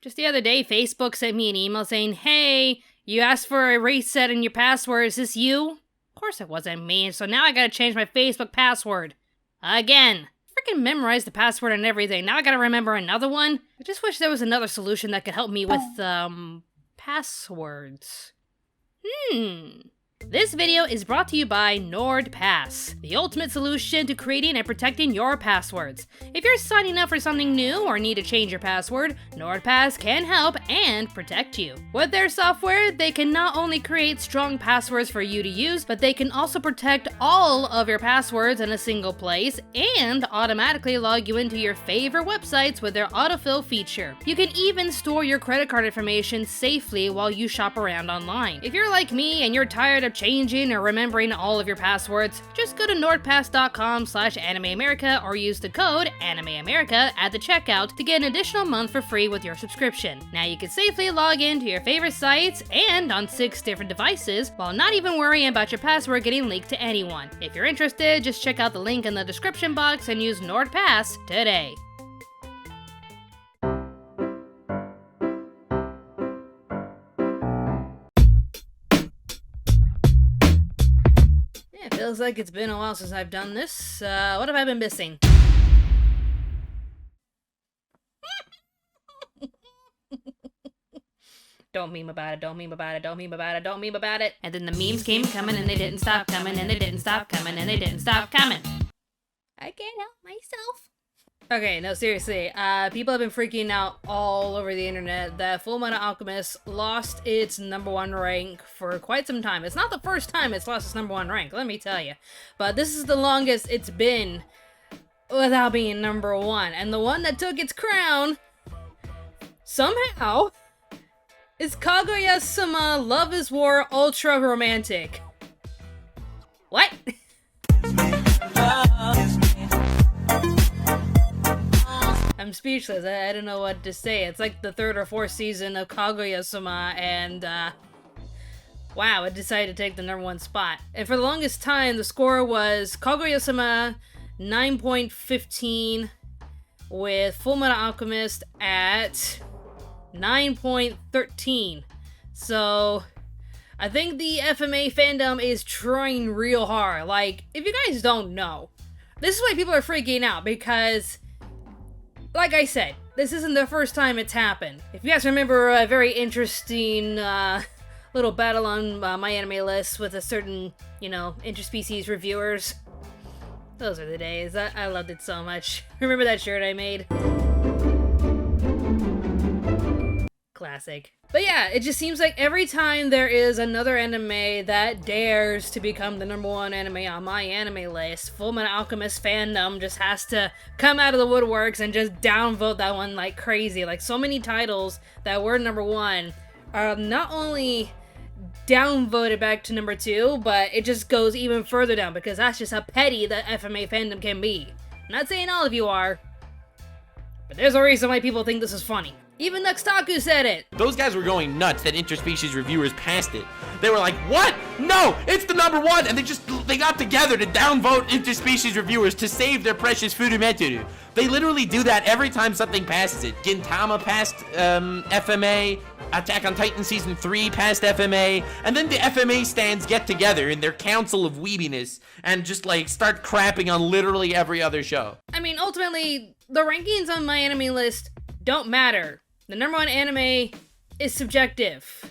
Just the other day, Facebook sent me an email saying, hey, you asked for a reset in your password, is this you? Of course it wasn't me, so now I gotta change my Facebook password. Again. Freaking memorized the password and everything, now I gotta remember another one? I just wish there was another solution that could help me with, passwords. This video is brought to you by NordPass, the ultimate solution to creating and protecting your passwords. If you're signing up for something new or need to change your password, NordPass can help and protect you. With their software, they can not only create strong passwords for you to use, but they can also protect all of your passwords in a single place and automatically log you into your favorite websites with their autofill feature. You can even store your credit card information safely while you shop around online. If you're like me and you're tired of changing or remembering all of your passwords, just go to nordpass.com/animeamerica or use the code animeamerica at the checkout to get an additional month for free with your subscription. Now you can safely log into your favorite sites and on 6 different devices while not even worrying about your password getting leaked to anyone. If you're interested, just check out the link in the description box and use NordPass today. Feels like it's been a while since I've done this. What have I been missing? Don't meme about it, don't meme about it, don't meme about it, don't meme about it. And then the memes came coming and they didn't stop coming and they didn't stop coming and they didn't stop coming. I can't help myself. Okay, no, seriously, people have been freaking out all over the internet that Full Metal Alchemist lost its #1 rank for quite some time. It's not the first time it's lost its #1 rank, let me tell you. But this is the longest it's been without being #1. And the one that took its crown, somehow, is Kaguya Sama Love is War Ultra Romantic. What? I'm speechless. I don't know what to say. It's like the 3rd or 4th season of Kaguya-sama, and, wow, it decided to take the #1 spot. And for the longest time, the score was Kaguya-sama 9.15, with Full Metal Alchemist at 9.13. So, I think the FMA fandom is trying real hard. Like, if you guys don't know, this is why people are freaking out, because like I said, this isn't the first time it's happened. If you guys remember a very interesting little battle on MyAnimeList with a certain, interspecies reviewers, those are the days. I loved it so much. Remember that shirt I made? Classic. But yeah, it just seems like every time there is another anime that dares to become the #1 anime on MyAnimeList, Full Metal Alchemist fandom just has to come out of the woodworks and just downvote that one like crazy. Like, so many titles that were #1 are not only downvoted back to #2, but it just goes even further down, because that's just how petty the FMA fandom can be. I'm not saying all of you are, but there's a reason why people think this is funny. Even Nuxtaku said it! Those guys were going nuts that interspecies reviewers passed it. They were like, what? No, it's the #1! And they got together to downvote interspecies reviewers to save their precious Furumeteru. They literally do that every time something passes it. Gintama passed FMA, Attack on Titan Season 3 passed FMA, and then the FMA stands get together in their council of weebiness and just start crapping on literally every other show. I mean, ultimately, the rankings on MyAnimeList don't matter. The #1 anime is subjective.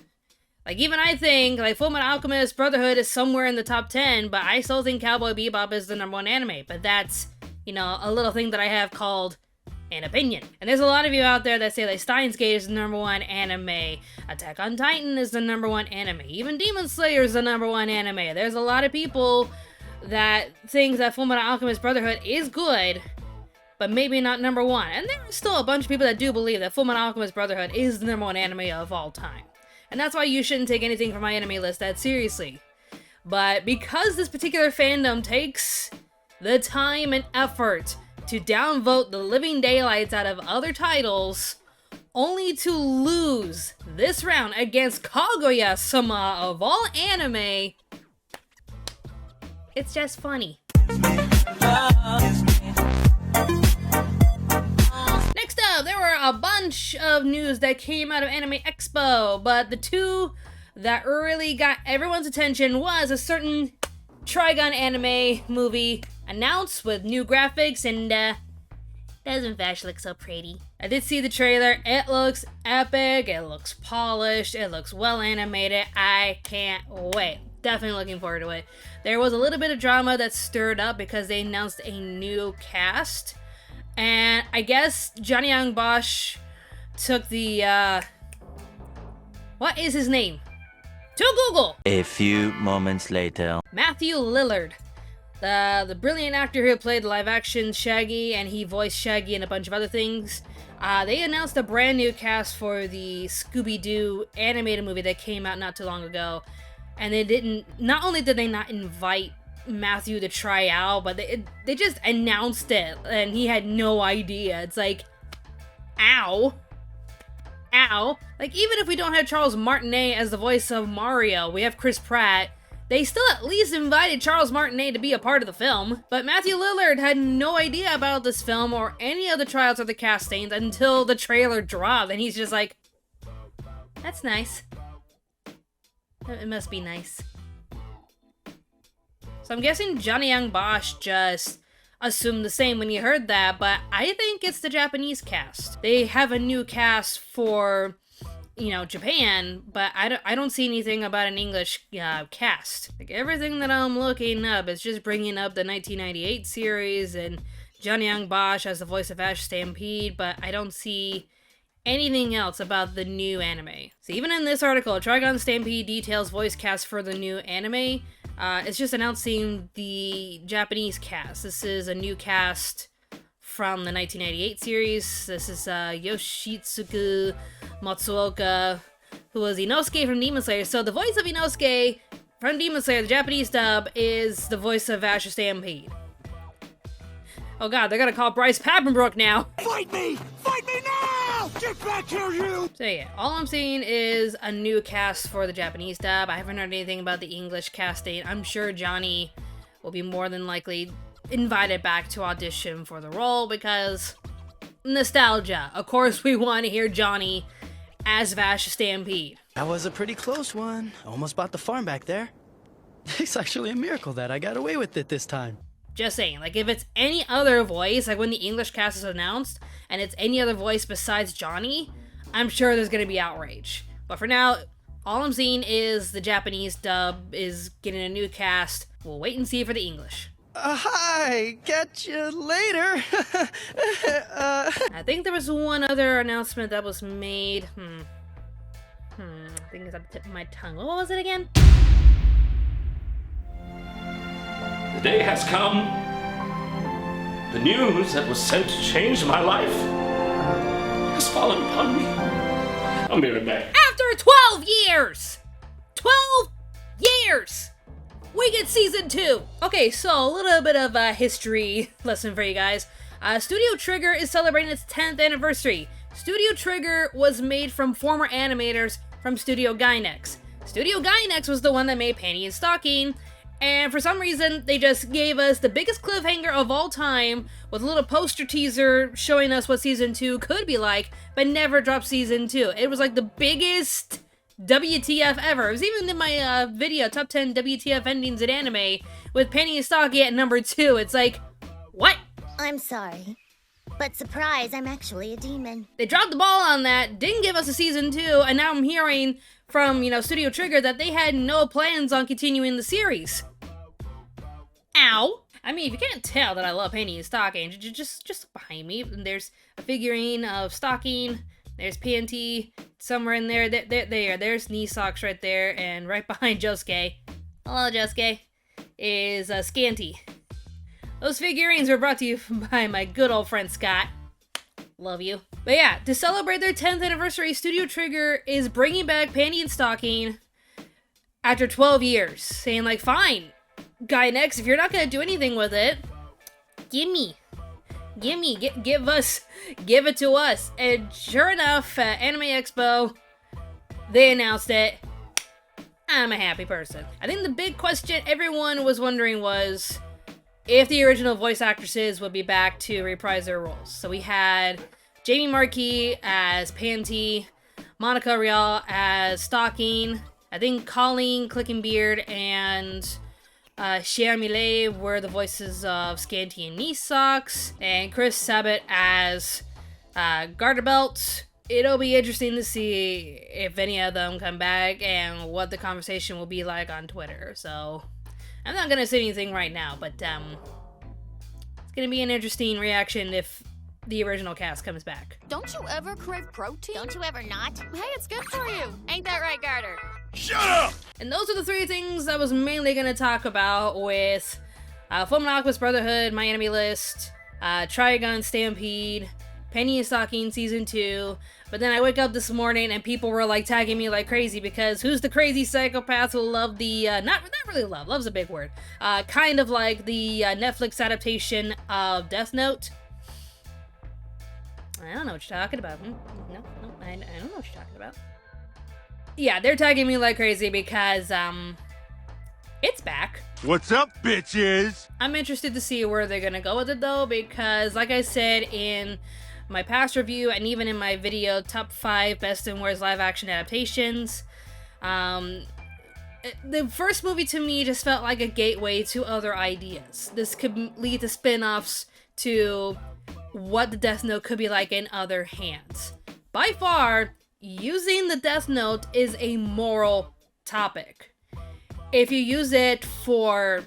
Like, even I think, Full Metal Alchemist Brotherhood is somewhere in the top 10, but I still think Cowboy Bebop is the #1 anime. But that's, a little thing that I have called an opinion. And there's a lot of you out there that say, Steins Gate is the #1 anime, Attack on Titan is the #1 anime, even Demon Slayer is the #1 anime. There's a lot of people that think that Full Metal Alchemist Brotherhood is good, but maybe not #1. And there are still a bunch of people that do believe that Full Metal Alchemist Brotherhood is the #1 anime of all time. And that's why you shouldn't take anything from MyAnimeList that seriously. But because this particular fandom takes the time and effort to downvote the living daylights out of other titles, only to lose this round against Kaguya-sama of all anime, it's just funny. Next up, there were a bunch of news that came out of Anime Expo, but the two that really got everyone's attention was a certain Trigun anime movie announced with new graphics, and doesn't Vash look so pretty? I did see the trailer. It looks epic, it looks polished, it looks well animated. I can't wait. Definitely looking forward to it. There was a little bit of drama that stirred up because they announced a new cast. And I guess Young Bosch took the, what is his name? To Google! A few moments later. Matthew Lillard. The brilliant actor who played live-action Shaggy, and he voiced Shaggy and a bunch of other things. They announced a brand new cast for the Scooby-Doo animated movie that came out not too long ago. And they didn't, not only did they not invite Matthew to try out, but they just announced it, and he had no idea. It's like, ow. Ow. Like, even if we don't have Charles Martinet as the voice of Mario, we have Chris Pratt. They still at least invited Charles Martinet to be a part of the film, but Matthew Lillard had no idea about this film or any of the tryouts or the castings until the trailer dropped, and he's just like, that's nice. It must be nice. So I'm guessing Young Bosch just assumed the same when he heard that, but I think it's the Japanese cast. They have a new cast for, you know, Japan, but I don't see anything about an English cast. Like, everything that I'm looking up is just bringing up the 1998 series and Young Bosch as the voice of Ash Stampede, but I don't see anything else about the new anime. So even in this article, Trigun Stampede details voice cast for the new anime. It's just announcing the Japanese cast. This is a new cast from the 1998 series. This is Yoshitsugu Matsuoka, who was Inosuke from Demon Slayer. So the voice of Inosuke from Demon Slayer, the Japanese dub, is the voice of Ash Stampede. Oh god, they're gonna call Bryce Papenbrook now! Fight me! Fight me now! Get back here, you! So yeah, all I'm seeing is a new cast for the Japanese dub. I haven't heard anything about the English casting. I'm sure Johnny will be more than likely invited back to audition for the role because nostalgia. Of course we want to hear Johnny as Vash Stampede. That was a pretty close one. Almost bought the farm back there. It's actually a miracle that I got away with it this time. Just saying, like, if it's any other voice, like when the English cast is announced, and it's any other voice besides Johnny, I'm sure there's gonna be outrage. But for now, all I'm seeing is the Japanese dub is getting a new cast. We'll wait and see for the English. Hi, catch you later. I think there was one other announcement that was made. I think it's at the tip of my tongue. What was it again? The day has come. The news that was sent to change my life has fallen upon me. I'll be right back. After 12 years! 12 years! We get season 2! Okay, so a little bit of a history lesson for you guys. Studio Trigger is celebrating its 10th anniversary. Studio Trigger was made from former animators from Studio Gainax. Studio Gainax was the one that made Panty and Stocking, and for some reason, they just gave us the biggest cliffhanger of all time with a little poster teaser showing us what Season 2 could be like, but never dropped Season 2. It was like the biggest WTF ever. It was even in my video, Top 10 WTF Endings in Anime, with Panty and Stocking at number 2. It's like, what? I'm sorry, but surprise, I'm actually a demon. They dropped the ball on that, didn't give us a Season 2, and now I'm hearing from, Studio Trigger that they had no plans on continuing the series. Ow! I mean, if you can't tell that I love Panty and Stocking, just behind me, there's a figurine of Stocking, there's Panty, somewhere in there, there's knee socks right there, and right behind Josuke, hello Josuke, is Scanty. Those figurines were brought to you by my good old friend Scott. Love you. But yeah, to celebrate their 10th anniversary, Studio Trigger is bringing back Panty and Stocking after 12 years. Saying like, fine, Gainax, if you're not gonna do anything with it, give it to us. And sure enough, at Anime Expo, they announced it. I'm a happy person. I think the big question everyone was wondering was if the original voice actresses would be back to reprise their roles. So we had Jamie Marquis as Panty, Monica Rial as Stalking. I think Colleen Clickenbeard and Cher Millet were the voices of Scanty and Knee Socks, and Chris Sabat as Garterbelt. It'll be interesting to see if any of them come back and what the conversation will be like on Twitter. So I'm not gonna say anything right now, but it's gonna be an interesting reaction if the original cast comes back. Don't you ever crave protein? Don't you ever not? Hey, it's good for you. Ain't that right, Garter? Shut up! And those are the three things I was mainly going to talk about with Fullmetal Alchemist Brotherhood, MyAnimeList, Trigun, Stampede, Penny and Stocking Season 2. But then I wake up this morning and people were like tagging me like crazy because who's the crazy psychopath who loved the, not really love, love's a big word, kind of like the Netflix adaptation of Death Note. I don't know what you're talking about. No, I don't know what you're talking about. Yeah, they're tagging me like crazy because, it's back. What's up, bitches? I'm interested to see where they're gonna go with it, though, because, like I said in my past review, and even in my video, Top 5 Best and Worst Live-Action Adaptations, the first movie to me just felt like a gateway to other ideas. This could lead to spin-offs to what the Death Note could be like in other hands. By far, using the Death Note is a moral topic. If you use it for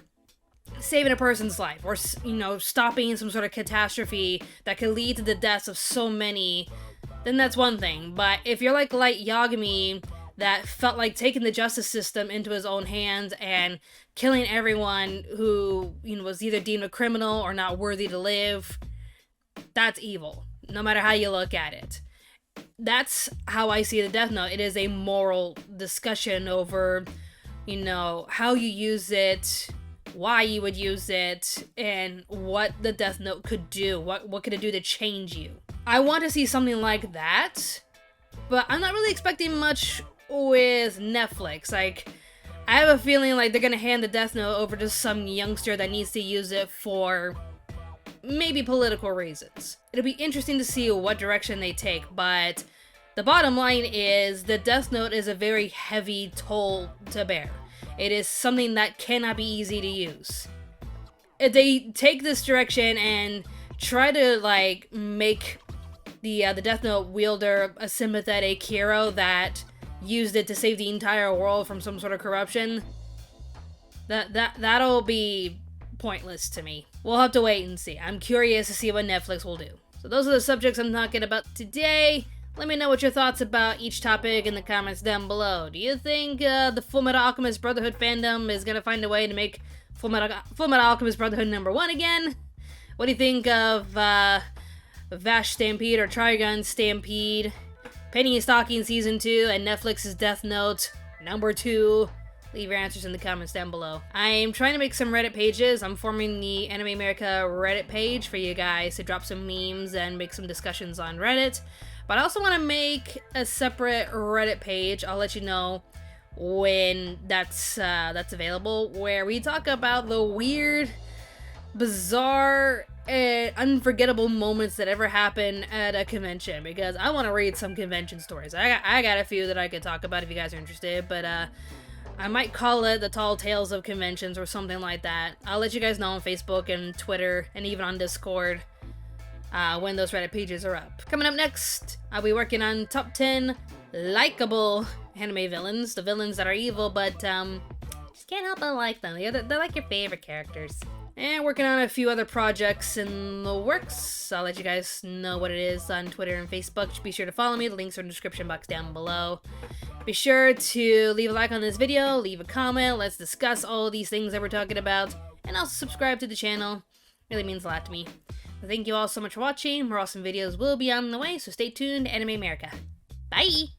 saving a person's life or, you know, stopping some sort of catastrophe that could lead to the deaths of so many, then that's one thing. But if you're like Light Yagami that felt like taking the justice system into his own hands and killing everyone who, you know, was either deemed a criminal or not worthy to live, that's evil, no matter how you look at it. That's how I see the Death Note. It is a moral discussion over, you know, how you use it, why you would use it, and what the Death Note could do. What could it do to change you? I want to see something like that, but I'm not really expecting much with Netflix. Like, I have a feeling like they're gonna hand the Death Note over to some youngster that needs to use it for maybe political reasons. It'll be interesting to see what direction they take, but the bottom line is the Death Note is a very heavy toll to bear. It is something that cannot be easy to use. If they take this direction and try to like make the Death Note wielder a sympathetic hero that used it to save the entire world from some sort of corruption, that'll be pointless to me. We'll have to wait and see. I'm curious to see what Netflix will do. So those are the subjects I'm talking about today. Let me know what your thoughts about each topic in the comments down below. Do you think the Fullmetal Alchemist Brotherhood fandom is gonna find a way to make Fullmetal Alchemist Brotherhood #1 again? What do you think of Vash Stampede or Trigun Stampede, Penny and Stocking Season 2, and Netflix's Death Note #2? Leave your answers in the comments down below. I'm trying to make some Reddit pages. I'm forming the Anime America Reddit page for you guys to drop some memes and make some discussions on Reddit. But I also want to make a separate Reddit page. I'll let you know when that's available, where we talk about the weird, bizarre, and unforgettable moments that ever happen at a convention, because I want to read some convention stories. I got a few that I could talk about if you guys are interested, but I might call it the Tall Tales of Conventions or something like that. I'll let you guys know on Facebook and Twitter and even on Discord when those Reddit pages are up. Coming up next, I'll be working on top 10 likable anime villains. The villains that are evil, but just can't help but like them. They're like your favorite characters. And working on a few other projects in the works. I'll let you guys know what it is on Twitter and Facebook. Just be sure to follow me. The links are in the description box down below. Be sure to leave a like on this video, leave a comment. Let's discuss all these things that we're talking about. And also subscribe to the channel. It really means a lot to me. Thank you all so much for watching. More awesome videos will be on the way, so stay tuned to Anime America. Bye!